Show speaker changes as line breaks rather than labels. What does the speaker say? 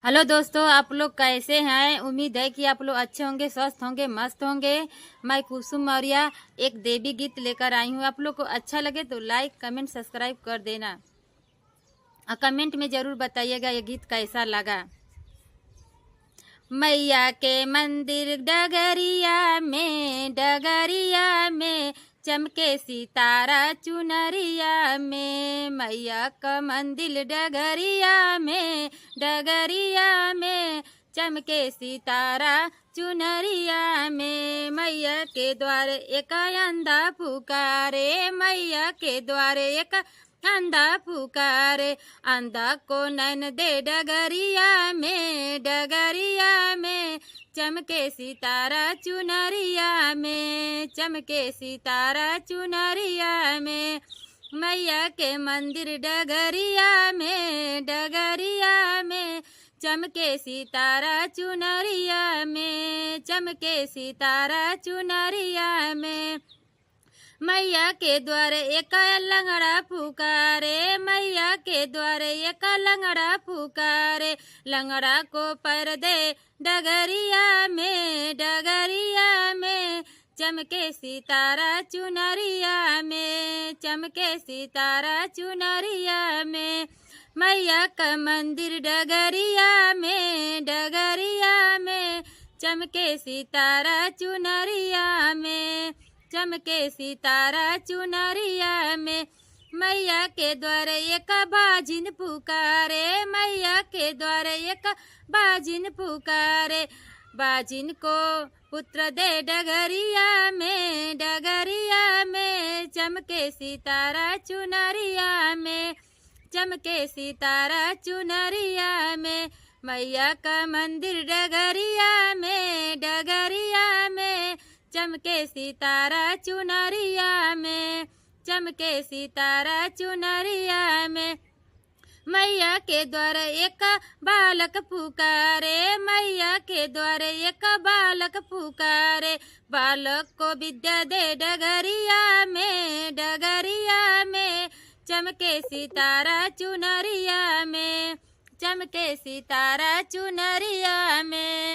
Hello दोस्तों, आप लोग कैसे हैं। उम्मीद है कि आप लोग अच्छे होंगे, स्वस्थ होंगे, मस्त होंगे। मैं कुसुम मौर्य एक देवी गीत लेकर आई हूँ। आप लोग को अच्छा लगे तो लाइक कमेंट सब्सक्राइब कर देना और कमेंट में ज़रूर बताइएगा ये गीत कैसा लगा। मैया के मंदिर डगरिया में चमके सितारा चुनरिया में। मैया का मंदिर डगरिया में चमके सितारा चुनरिया में। मैया के द्वारे एक अंधा पुकारे, मैया के द्वारे एक अंधा पुकारे। अंधा को नैन दे डगरिया में चमके सितारा चुनरिया में, चमके सितारा चुनरिया में। मैया के मंदिर डगरिया में चमके सितारा चुनरिया में, चमके सितारा चुनरिया में। मैया के द्वारे एक लंगड़ा पुकारे, मैया के द्वारे एक लंगड़ा पुकारे। लंगड़ा को पर दे डगरिया में चमके सितारा चुनरिया में, चमके सितारा चुनरिया में। मैया का मंदिर डगरिया में चमके सितारा चुनरिया में, चमके सितारा चुनरिया में। मैया के द्वारे एक बाजिन पुकारे, मैया के द्वारे एक बाजिन पुकारे। बाजिन को पुत्र दे डगरिया में चमके सितारा चुनरिया में, चमके सितारा चुनरिया में। मैया का मंदिर डगरिया में चमके सितारा चुनरिया में, चमके सितारा चुनरिया में। मैया के द्वारा एक बालक पुकारे, मैया के द्वारा एक बालक पुकारे। बालक को विद्या दे डगरिया में चमके सितारा चुनरिया में, चमके सितारा चुनरिया में।